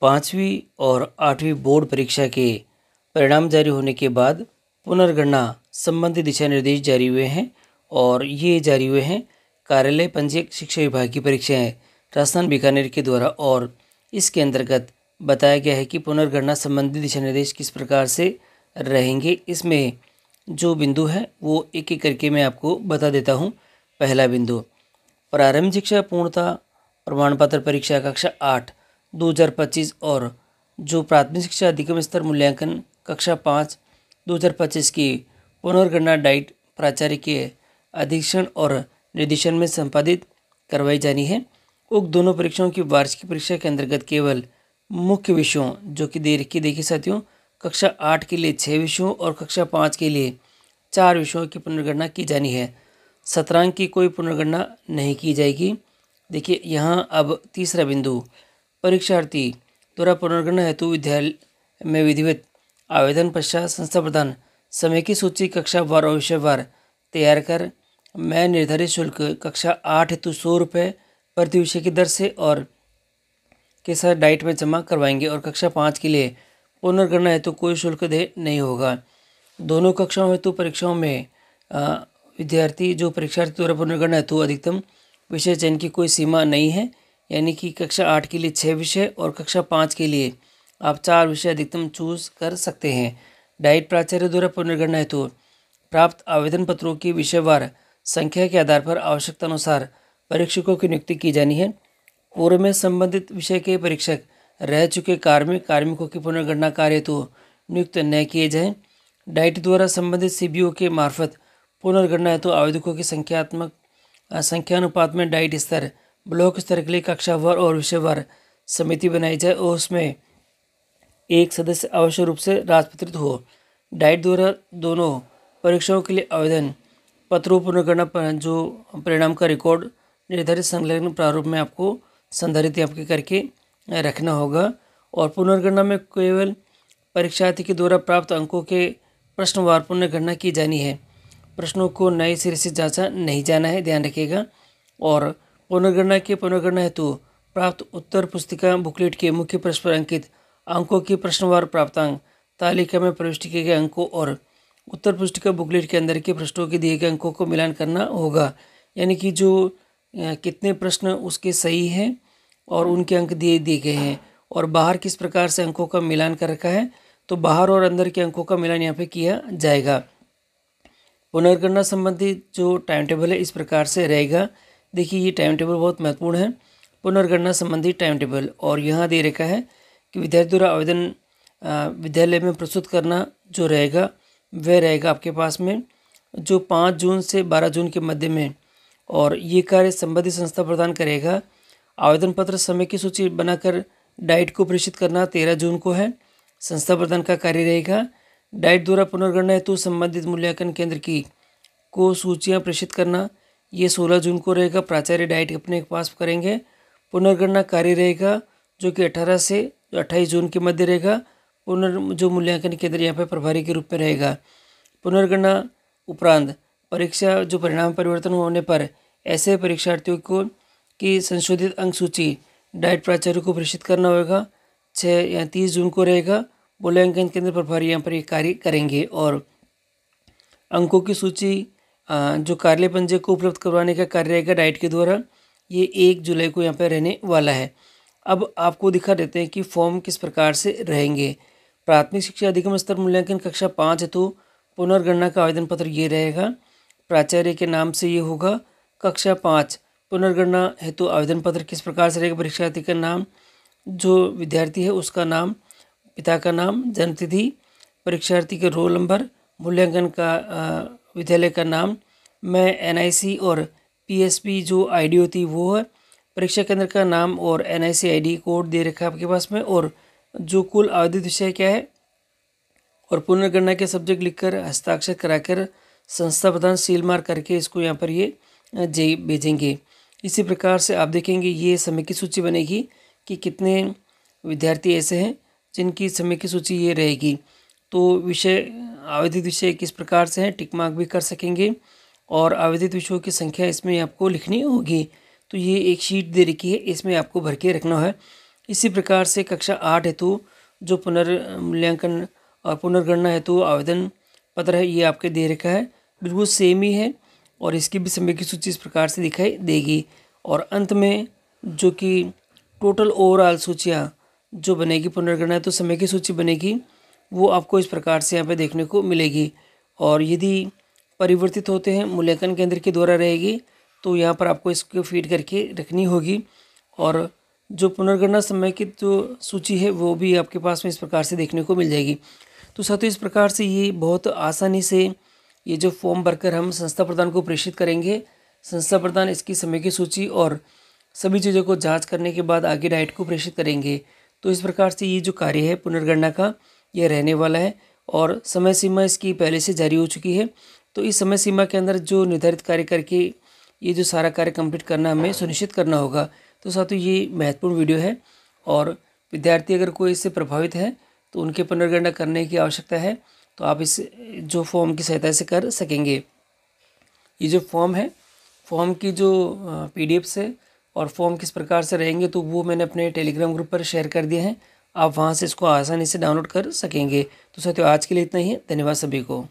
5वीं और 8वीं बोर्ड परीक्षा के परिणाम जारी होने के बाद पुनर्गणना संबंधी दिशा निर्देश जारी हुए हैं और ये जारी हुए हैं कार्यालय पंजीयक शिक्षा विभाग की परीक्षाएं राजस्थान बीकानेर के द्वारा। और इसके अंतर्गत बताया गया है कि पुनर्गणना संबंधी दिशा निर्देश किस प्रकार से रहेंगे। इसमें जो बिंदु है वो एक एक करके मैं आपको बता देता हूँ। पहला बिंदु, प्रारंभिक शिक्षा पूर्णता प्रमाण पत्र परीक्षा कक्षा 8 2025 और जो प्राथमिक शिक्षा अधिगम स्तर मूल्यांकन कक्षा 5 2025 की पुनर्गणना डाइट प्राचार्य के अधीक्षण और निर्देशन में संपादित करवाई जानी है। उक्त दोनों परीक्षाओं की वार्षिक परीक्षा के अंतर्गत केवल मुख्य विषयों जो कि देखिए साथियों, कक्षा 8 के लिए 6 विषयों और कक्षा 5 के लिए 4 विषयों की पुनर्गणना की जानी है। सत्रांक की कोई पुनर्गणना नहीं की जाएगी। देखिए यहाँ अब तीसरा बिंदु, परीक्षार्थी द्वारा पुनर्गणना हेतु विद्यालय में विधिवत आवेदन पश्चात संस्था प्रदान समय की सूची कक्षावार और विषयवार तैयार कर मैं निर्धारित शुल्क कक्षा 8 हेतु 100 रुपये प्रति विषय की दर से और के साथ डाइट में जमा करवाएंगे और कक्षा 5 के लिए पुनर्गणना हेतु कोई शुल्क दे नहीं होगा। दोनों कक्षाओं हेतु परीक्षाओं में विद्यार्थी जो परीक्षार्थी द्वारा पुनर्गणना हेतु अधिकतम विषय चयन की कोई सीमा नहीं है, यानी कि कक्षा 8 के लिए 6 विषय और कक्षा 5 के लिए आप 4 विषय अधिकतम चूज कर सकते हैं। डाइट प्राचार्य द्वारा पुनर्गणना हेतु प्राप्त आवेदन पत्रों की विषयवार संख्या के आधार पर आवश्यकता अनुसार परीक्षकों की नियुक्ति की जानी है। पूर्व में संबंधित विषय के परीक्षक रह चुके कार्मिकों की पुनर्गणना कार्य हेतु नियुक्त न किए जाएं। डाइट द्वारा संबंधित सीबीओ के मार्फत पुनर्गणना हेतु आवेदकों की संख्यानुपात में डाइट स्तर ब्लॉक स्तर के लिए कक्षावार और विषयवार समिति बनाई जाए और उसमें एक सदस्य आवश्यक रूप से राजपत्रित हो। डाइट द्वारा दोनों परीक्षाओं के लिए आवेदन पत्रों पुनर्गणना पर जो परिणाम का रिकॉर्ड निर्धारित संलग्न प्रारूप में आपको संधारित आपके करके रखना होगा। और पुनर्गणना में केवल परीक्षार्थी के द्वारा प्राप्त अंकों के प्रश्नवार पुनर्गणना की जानी है। प्रश्नों को नए सिरे से जांचा नहीं जाना है, ध्यान रखिएगा। और पुनर्गणना हेतु प्राप्त उत्तर पुस्तिका बुकलेट के मुख्य प्रश्न पर अंकित अंकों की प्रश्नवार प्राप्तांक तालिका में प्रविष्ट किए गए अंकों और उत्तर पुस्तिका बुकलेट के अंदर के प्रश्नों के दिए गए अंकों को मिलान करना होगा, यानी कि जो कितने प्रश्न उसके सही हैं और उनके अंक दिए गए हैं और बाहर किस प्रकार से अंकों का मिलान कर रखा है, तो बाहर और अंदर के अंकों का मिलान यहाँ पे किया जाएगा। पुनर्गणना संबंधी जो टाइम टेबल है इस प्रकार से रहेगा। देखिए ये टाइम टेबल बहुत महत्वपूर्ण है, पुनर्गणना संबंधी टाइम टेबल। और यहाँ दे रखा है कि विद्यार्थी द्वारा आवेदन विद्यालय में प्रस्तुत करना जो रहेगा वह रहेगा आपके पास में जो 5 जून से 12 जून के मध्य में, और ये कार्य संबंधित संस्था प्रदान करेगा। आवेदन पत्र समय की सूची बनाकर डाइट को प्रेषित करना 13 जून को है, संस्था प्रदान का कार्य रहेगा। डाइट द्वारा पुनर्गणना हेतु संबंधित मूल्यांकन केंद्र की को सूचियाँ प्रेषित करना ये 16 जून को रहेगा, प्राचार्य डाइट अपने पास करेंगे। पुनर्गणना कार्य रहेगा जो कि 18 से 28 जून के मध्य रहेगा। जो मूल्यांकन केंद्र यहाँ पर प्रभारी के रूप में रहेगा। पुनर्गणना उपरांत परीक्षा जो परिणाम परिवर्तन होने पर ऐसे परीक्षार्थियों को की संशोधित अंक सूची डाइट प्राचार्य को प्रेषित करना होगा। 6 या 30 जून को रहेगा। मूल्यांकन केंद्र प्रभारी यहाँ पर ये कार्य करेंगे और अंकों की सूची जो कार्यालय पंजीयक को उपलब्ध करवाने का कार्य रहेगा डाइट के द्वारा, ये 1 जुलाई को यहाँ पर रहने वाला है। अब आपको दिखा देते हैं कि फॉर्म किस प्रकार से रहेंगे। प्राथमिक शिक्षा अधिगम स्तर मूल्यांकन कक्षा 5 हेतु पुनर्गणना का आवेदन पत्र ये रहेगा, प्राचार्य के नाम से ये होगा। कक्षा 5 पुनर्गणना हेतु आवेदन पत्र किस प्रकार से रहेगा, परीक्षार्थी का नाम, जो विद्यार्थी है उसका नाम, पिता का नाम, जन्मतिथि, परीक्षार्थी के रोल नंबर, मूल्यांकन का विद्यालय का नाम, मैं NIC और PSP जो ID होती है वो है, परीक्षा केंद्र का नाम और NIC ID कोड दे रखा है आपके पास में, और जो कुल आवेदित विषय क्या है और पुनर्गणना के सब्जेक्ट लिखकर हस्ताक्षर कराकर संस्था प्रधान सील मार करके इसको यहाँ पर ये भेजेंगे। इसी प्रकार से आप देखेंगे ये समय की सूची बनेगी कि कितने विद्यार्थी ऐसे हैं जिनकी समय की सूची ये रहेगी। तो विषय आवेदित विषय किस प्रकार से हैं टिक मार्क भी कर सकेंगे और आवेदित विषयों की संख्या इसमें आपको लिखनी होगी। तो ये एक शीट दे रखी है, इसमें आपको भर के रखना है। इसी प्रकार से कक्षा 8 हेतु जो पुनर्मूल्यांकन और पुनर्गणना हेतु आवेदन पत्र है ये आपके दे रखा है, बिल्कुल सेम ही है और इसकी भी समय की सूची इस प्रकार से दिखाई देगी। और अंत में जो कि टोटल ओवरऑल सूचियाँ जो बनेगी पुनर्गणना तो समय की सूची बनेगी, वो आपको इस प्रकार से यहाँ पे देखने को मिलेगी। और यदि परिवर्तित होते हैं मूल्यांकन केंद्र के द्वारा रहेगी तो यहाँ पर आपको इसको फीड करके रखनी होगी। और जो पुनर्गणना समय की जो सूची है वो भी आपके पास में इस प्रकार से देखने को मिल जाएगी। तो साथियों इस प्रकार से ये बहुत आसानी से ये जो फॉर्म भरकर हम संस्था प्रधान को प्रेषित करेंगे, संस्था प्रधान इसकी समय की सूची और सभी चीज़ों को जांच करने के बाद आगे डाइट को प्रेषित करेंगे। तो इस प्रकार से ये जो कार्य है पुनर्गणना का यह रहने वाला है और समय सीमा इसकी पहले से जारी हो चुकी है। तो इस समय सीमा के अंदर जो निर्धारित कार्य करके ये जो सारा कार्य कंप्लीट करना हमें सुनिश्चित करना होगा। तो साथियों ये महत्वपूर्ण वीडियो है और विद्यार्थी अगर कोई इससे प्रभावित है तो उनके पुनर्गणना करने की आवश्यकता है तो आप इस जो फॉर्म की सहायता से कर सकेंगे। ये जो फॉर्म है, फॉर्म की जो पीडीएफ्स है और फॉर्म किस प्रकार से रहेंगे तो वो मैंने अपने टेलीग्राम ग्रुप पर शेयर कर दिए हैं, आप वहाँ से इसको आसानी से डाउनलोड कर सकेंगे। तो साथियों आज के लिए इतना ही है, धन्यवाद सभी को।